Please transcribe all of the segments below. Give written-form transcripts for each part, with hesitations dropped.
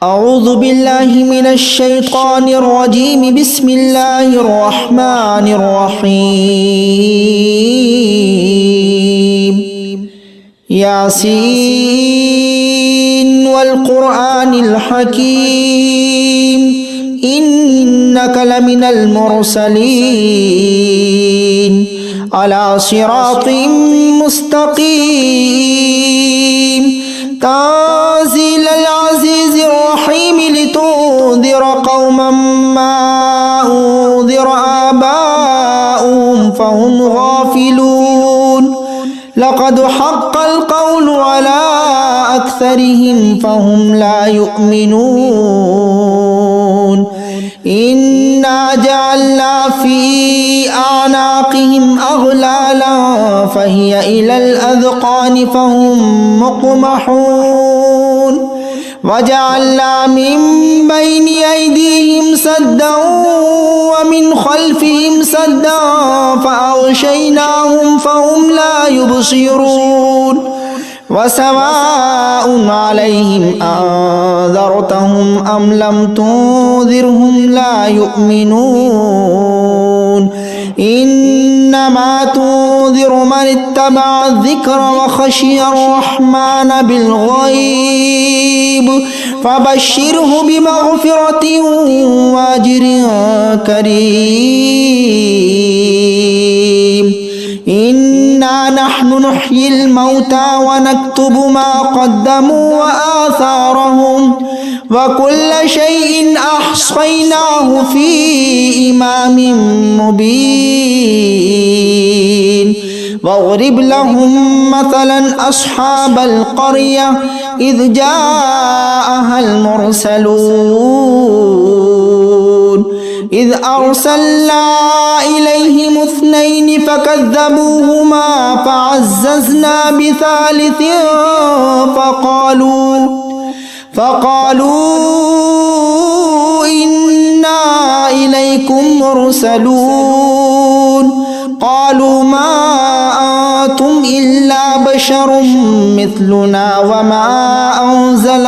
أعوذ بالله من الشيطان الرجيم بسم الله الرحمن الرحيم ياسين والقرآن الحكيم إنك لمن المرسلين على صراط مستقيم تنزيل العزيز الرحيم لتنذر قوما ما أنذر آباؤهم فهم غافلون لقد حق القول على أكثرهم فهم لا يؤمنون إنا جعلنا في أعناقهم أغلالا فهي إلى الأذقان فهم مقمحون وجعلنا من بين أيديهم سدا ومن خلفهم سدا فأغشيناهم فهم لا يبصرون وسواء عليهم أنذرتهم أم لم تنذرهم لا يؤمنون إنما تنذر من اتبع الذكر وخشي الرحمن بالغيب فبشره بمغفرة وأجر كريم إنا نحن نحيي الموتى ونكتب ما قدموا وآثارهم وكل شيء أحصيناه في إمام مبين واضرب لهم مثلا أصحاب القرية إذ جاءها المرسلون إذ أرسلنا إليهم اثنين فكذبوهما فعززنا بثالث فقالوا إنا إليكم مرسلون قالوا ما أنتم إلا بشر مثلنا وما أنزل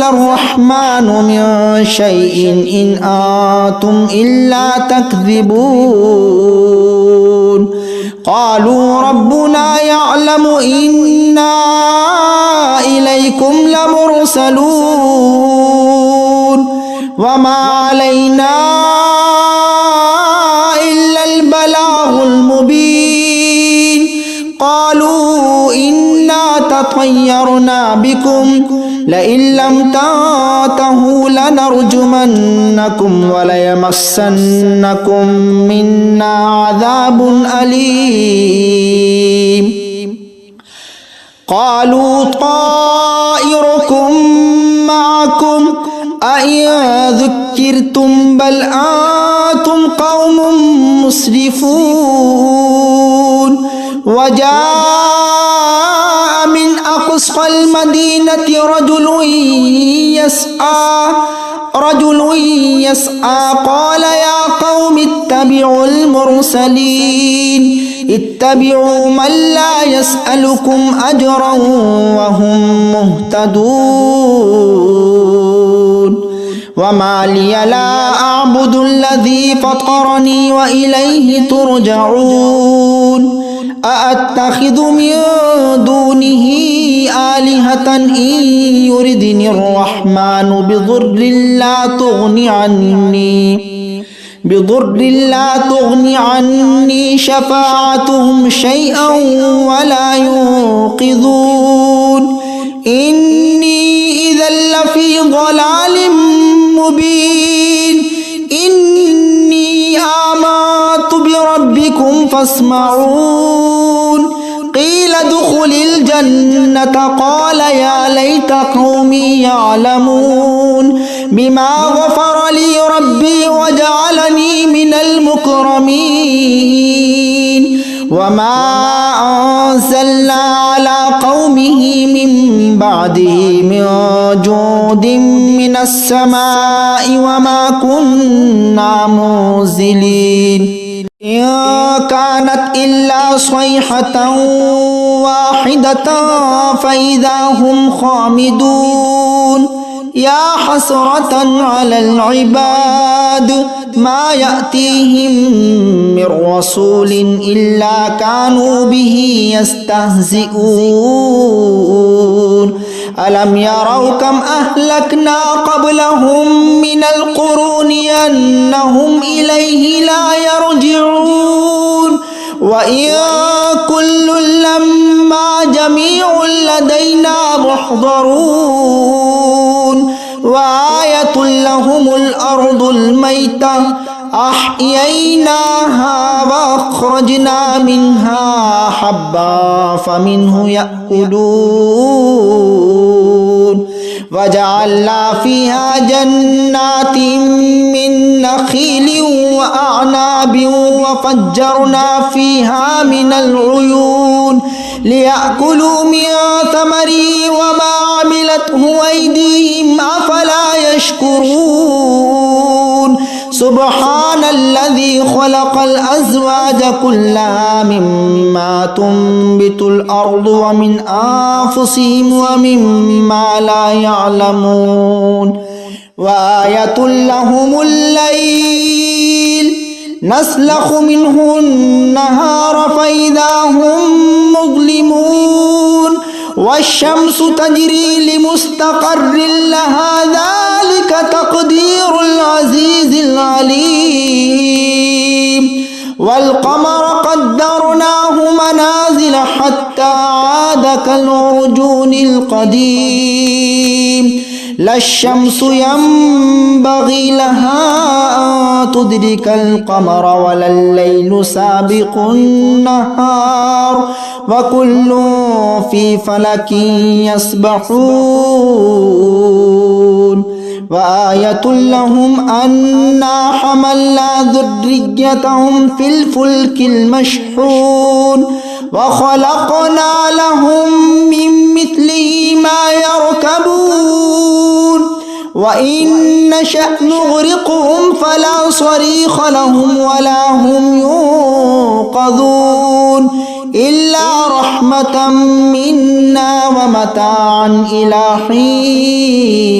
الرحمن من شيء إن أنتم إلا تكذبون قالوا ربنا يعلم إنا إليكم لمرسلون وما علينا إلا البلاغ المبين قالوا إنا تطيرنا بكم لئن لم تنتهوا لنرجمنكم وليمسنكم منا عذاب أليم قالوا طائركم معكم أئن ذكرتم بل أنتم قوم مسرفون وجاء من أقصى المدينة رجل يسعى قال يا قوم اتبعوا المرسلين اتبعوا من لا يسألكم أجرا وهم مهتدون وما لي لا أعبد الذي فطرني وإليه ترجعون أأتخذ من دونه آلهة إن يردني الرحمن بضر لا تغني عني شفاعتهم شيئا ولا ينقذون إني إذا لفي ضلال مبين إني آمنت بربكم فاسمعون قيل ادخل الجنة قال يا ليت قومي يعلمون بما غفر لي ربي وجعلني من المكرمين وما أنزلنا على قومه من بعده من جود من السماء وما كنا منزلين إن كانت إلا صيحة واحدة فإذا هم خامدون يا حسرة على العباد ما يأتيهم من رسول إلا كانوا به يستهزئون ألم يروا كم أهلكنا قبلهم من القرون أنهم إليه لا يرجعون وإن كل لما جميع لدينا محضرون وآية لهم الأرض الميتة أحييناها وأخرجنا منها حبا فمنه يأكلون وجعلنا فيها جنات من نخيل وأعناب وفجرنا فيها من العيون ليأكلوا من ثمره وما عملته أيديهم أفلا يشكرون سبحان الذي خلق الأزواج كلها مما تنبت الأرض ومن أنفسهم ومما لا يعلمون وآية لهم الليل نسلخ منه النهار فإذا هم مظلمون والشمس تجري لمستقر لها ذلك تقدير العزيز العليم والقمر قدرناه منازل حتى عاد كالعرجون القديم لا الشمس ينبغي لها أن تدرك القمر ولا الليل سابق النهار وكل في فلك يسبحون وآية لهم أنا حملنا ذريتهم في الفلك المشحون وخلقنا لهم من مثله ما يركبون وإن نشأ نغرقهم فلا صريخ لهم ولا هم ينقذون إلا رحمة منا ومتاعا إلى حين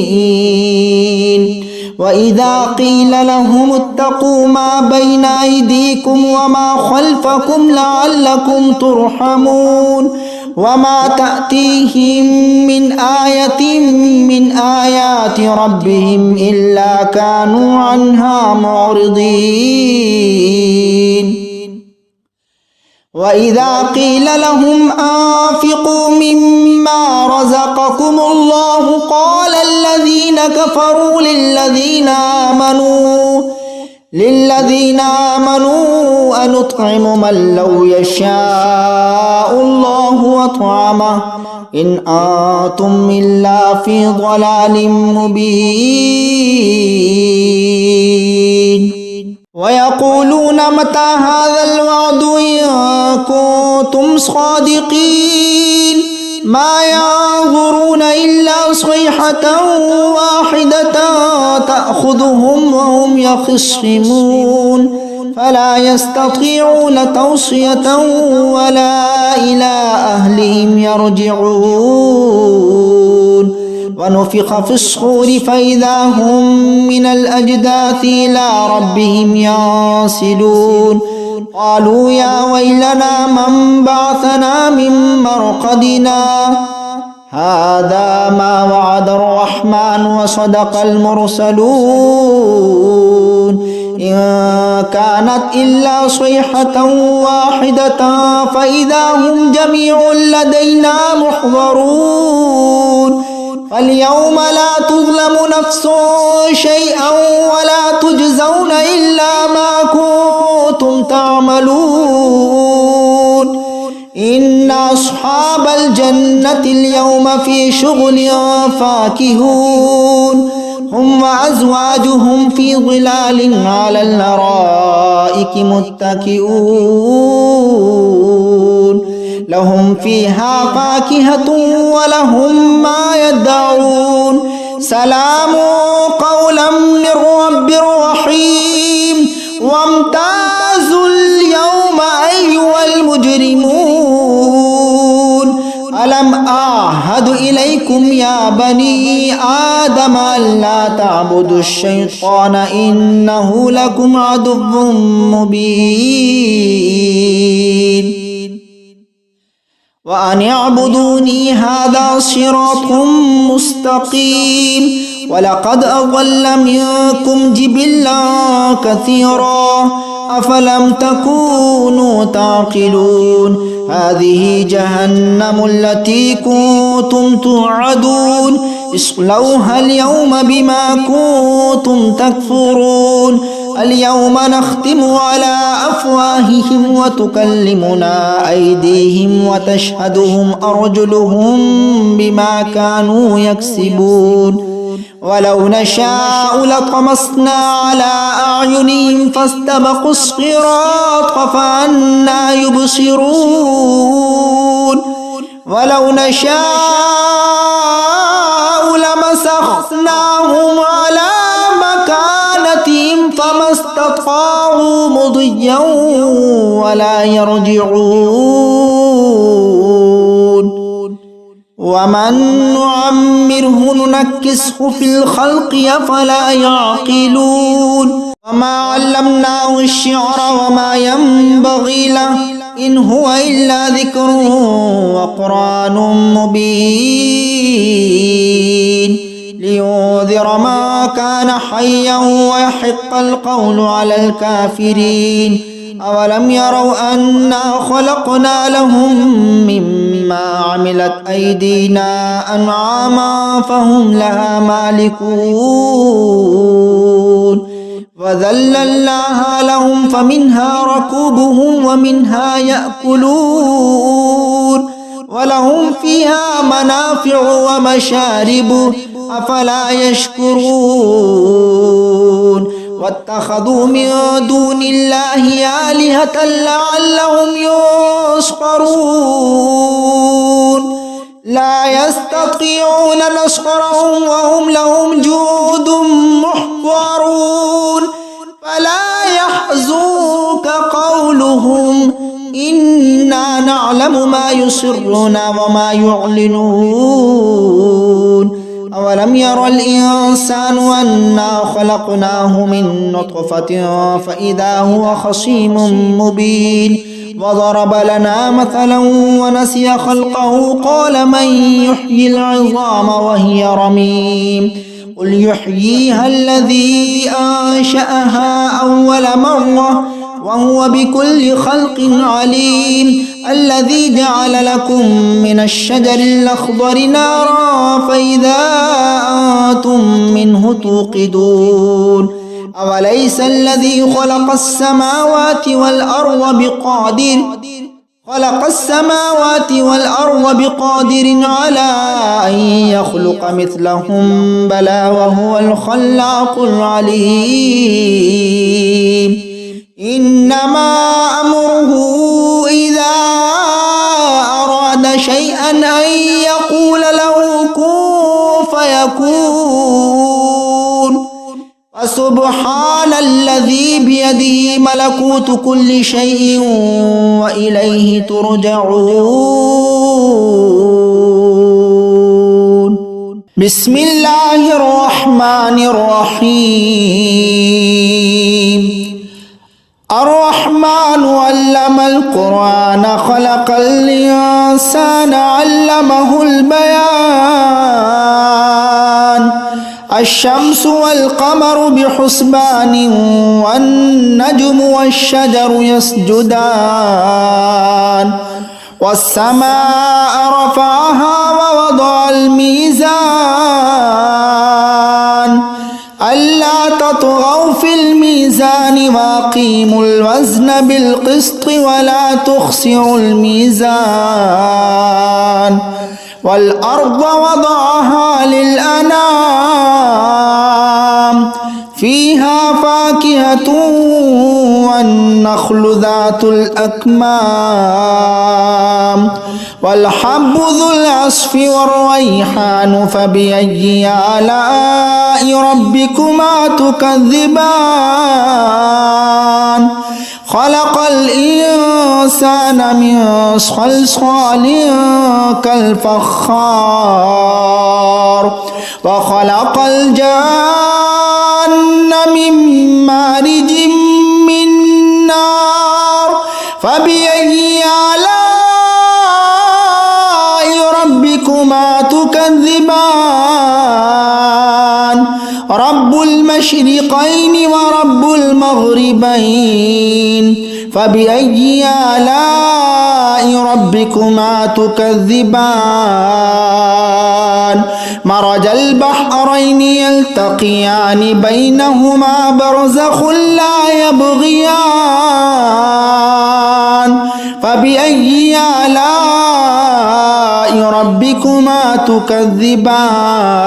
وإذا قيل لهم اتقوا ما بين أيديكم وما خلفكم لعلكم ترحمون وما تأتيهم من آية من آيات ربهم إلا كانوا عنها معرضين وإذا قيل لهم أنفقوا مما رزقكم الله قال الذين كفروا للذين آمنوا أنطعم من لو يشاء الله أطعمه إن أنتم إلا في ضلال مبين ويقولون متى هذا الوعد إن كنتم صادقين ما ينظرون إلا صيحة واحدة تأخذهم وهم يخصمون فلا يستطيعون توصية ولا إلى أهلهم يرجعون ونفخ في الصور فإذا هم من الأجداث إلى ربهم ينسلون قالوا يا ويلنا من بعثنا من مرقدنا هذا ما وعد الرحمن وصدق المرسلون إن كانت إلا صيحة واحدة فإذا هم جميع لدينا محضرون فاليوم لا تظلم نفس شيئا ولا تجزون إلا ما كنتم تعملون إن أصحاب الجنة اليوم في شغل فاكهون هم وأزواجهم في ظلال على الأرائك متكئون لهم فيها فاكهة ولهم ما يدعون سلام قولا من رب رحيم وامتازوا أيها المجرمون ألم أعهد إليكم يا بني آدم ألا تعبدوا الشيطان إنه لكم عدو مبين وأن اعبدوني هذا صراط مستقيم ولقد أضل منكم جبلا كثيرا أفلم تكونوا تعقلون هذه جهنم التي كنتم توعدون اصلوها اليوم بما كنتم تكفرون اليوم نختم على أفواههم وتكلمنا أيديهم وتشهدهم أرجلهم بما كانوا يكسبون ولو نشاء لطمسنا على أعينهم فاستبقوا الصراط فأنى يبصرون ولو نشاء لمسخناهم على مكانتهم فما استطاعوا مضيا ولا يرجعون ومن نعمره ننكسه في الخلق أفلا يعقلون وما علمناه الشعر وما ينبغي له إن هو إلا ذكر وقرآن مبين لينذر ما كان حيا ويحق القول على الكافرين أولم يروا أنا خلقنا لهم مما عملت أيدينا أنعاما فهم لها مالكون وذللناها لهم فمنها ركوبهم ومنها يأكلون ولهم فيها منافع ومشارب أفلا يشكرون واتخذوا من دون الله آلهة لعلهم ينصرون لا يستطيعون نصرهم وهم لهم جند محضرون فلا يحزنك قولهم إنا نعلم ما يسرون وما يعلنون أولم ير الإنسان أنا خلقناه من نطفة فإذا هو خصيم مبين وضرب لنا مثلا ونسي خلقه قال من يحيي العظام وهي رميم قل يحييها الذي أنشأها أول مرة وهو بكل خلق عليم الذي جعل لكم من الشجر الأخضر نارا فإذا أنتم منه توقدون أوليس الذي خلق السماوات والأرض بقادر على أن يخلق مثلهم بلى وهو الخلاق العليم إنما أمره إذا أراد شيئا أن يقول له كن فيكون فسبحان الذي بيده ملكوت كل شيء وإليه ترجعون بسم الله الرحمن الرحيم الرحمن علم القرآن خلق الإنسان علمه البيان الشمس والقمر بحسبان والنجم والشجر يسجدان والسماء رفعها ووضع الميزان ألا تطغوا في الميزان وأقيموا الوزن بالقسط ولا تخسروا الميزان والأرض وضعها للأنام فيها فاكهة والنخل ذات الأكمام والحب ذو العصف والريحان فبأي آلاء ربكما تكذبان خلق الإنسان من صلصال كالفخار وخلق الجان من مارج من نار فبأي آلاء ربكما تكذبان رب المشرقين ورب المغربين فبأي آلاء ربكما تكذبان مرج البحرين يلتقيان بينهما برزخ لا يبغيان فبأي آلاء ربكما تكذبان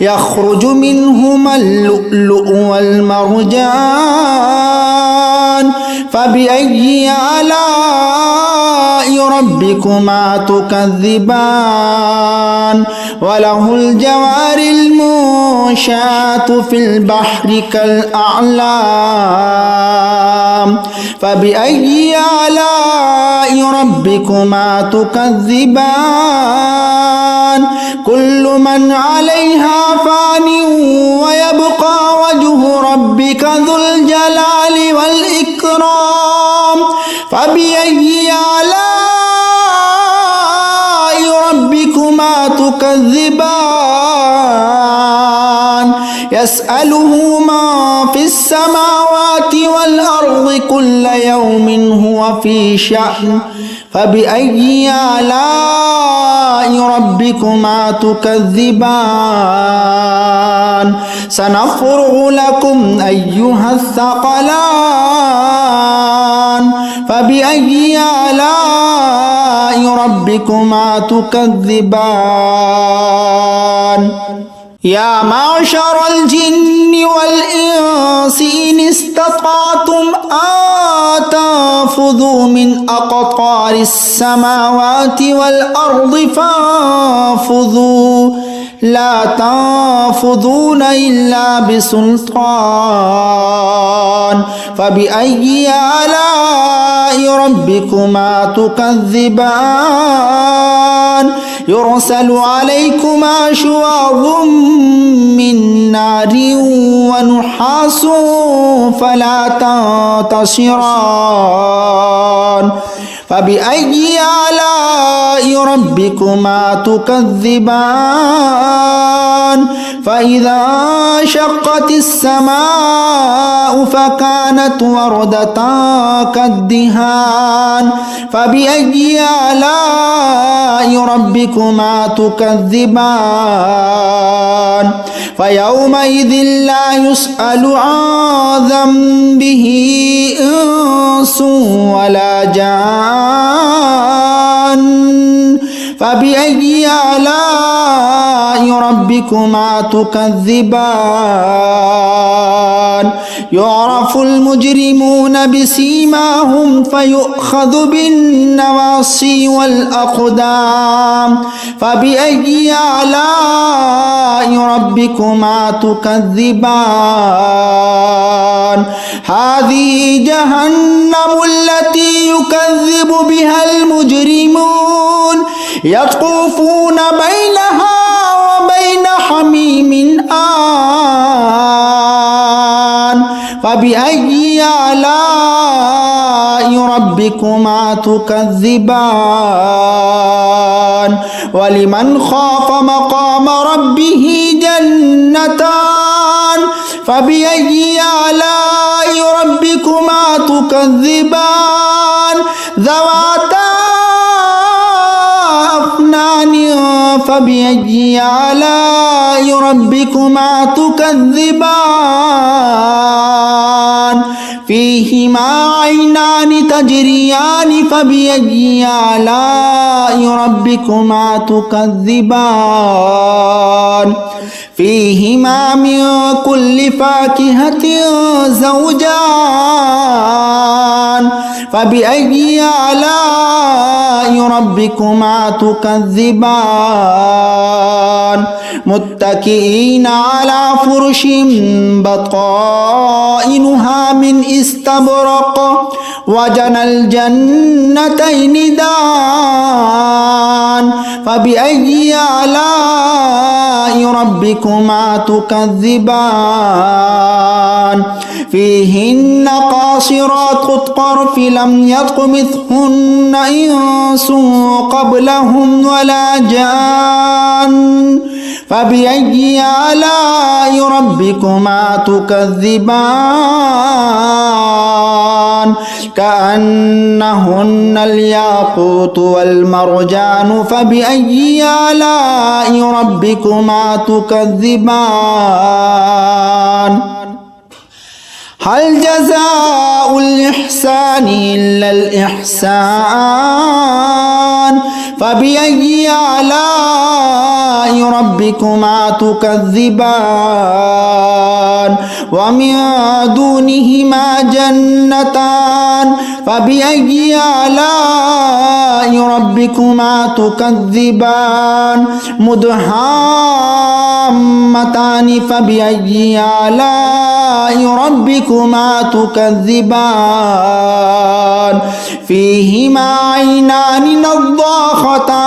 يخرج منهما اللؤلؤ والمرجان فبأي آلاء ربكما تكذبان وله الجوار المنشآت في البحر كالأعلام فبأي آلاء ربكما تكذبان كل من عليها فان ويبقى وجه ربك ذو الجلال والإكرام فبأي آلاء ربكما تكذبان يسأله من في السماوات والأرض كل يوم هو في شأن فبأي آلاء ربكما تكذبان سنفرغ لكم أيها الثقلان فبأي آلاء ربكما تكذبان يا معشر الجن والإنس إن استطعتم أن تنفذوا من أقطار السماوات والأرض فانفذوا لا تنفذون إلا بسلطان فبأي آلاء ربكما تكذبان يرسل عليكما شواظ من نار ونحاس فلا تنتصران فبأي آلاء ربكما تكذبان فإذا شقت السماء فكانت وردة كالدهان فبأي آلاء ربكما تكذبان فيومئذ لا يسأل عن ذنبه إنس ولا جان فبأي آلاء ربكما تكذبان يعرف المجرمون بسيماهم فيؤخذ بالنواصي والأقدام فبأي آلاء ربكما تكذبان هذه جهنم التي يكذب بها المجرمون يطوفون بينها وبين حميم آن فبأي آلاء ربكما تكذبان ولمن خاف مقام ربه جنتان فبأي آلاء ربكما تكذبان ذواتا أفنان فبأي آلاء ربكما تكذبان فيهما عينان تجريان فبأي آلاء ربكما تكذبان فيهما من كل فاكهة زوجان فبأي آلاء ربكما تكذبان متكئين على فرش بطائنها من استبرق وجنى الجنتين دان فبأي آلاء ربكما تكذبان فيهن قاصرات الطرف لم يطمثهن إنس قبلهم ولا جان فبأي آلاء ربكما تكذبان كأنهن الياقوت والمرجان فبأي آلاء ربكما تكذبان هل جزاء الإحسان إلا الإحسان فبأي آلاء ربكما تكذبان ومن دونهما جنتان فبأي آلاء ربكما تكذبان مدهامتان فبأي آلاء ربكما تكذبان فيهما عينان نضاختان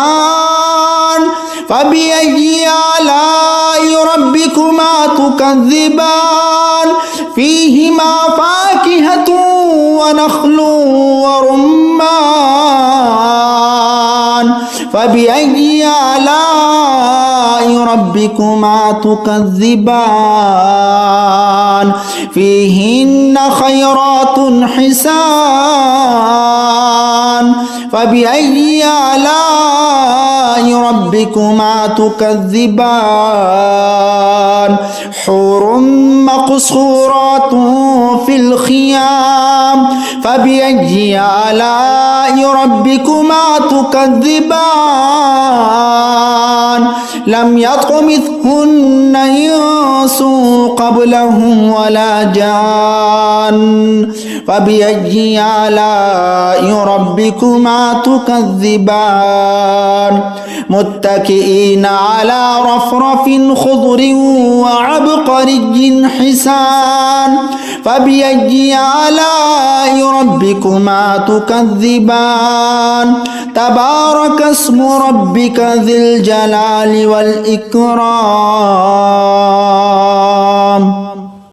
فبأي آلاء ربكما تكذبان فيهما فاكهة ونخل ورمان فبأي آلاء ربكما تكذبان فيهن خيرات حسان فبأي آلاء ربكما تكذبان حور مقصورات في الخيام فبأي آلاء ربكما تكذبان لم يطمثهن إنس قبلهم ولا جان فبأي آلاء ربكما تكذبان متكئين على رفرف خضر وعبقري حسان فبأي آلاء ربكما تكذبان تبارك اسم ربك ذي الجلال والإكرام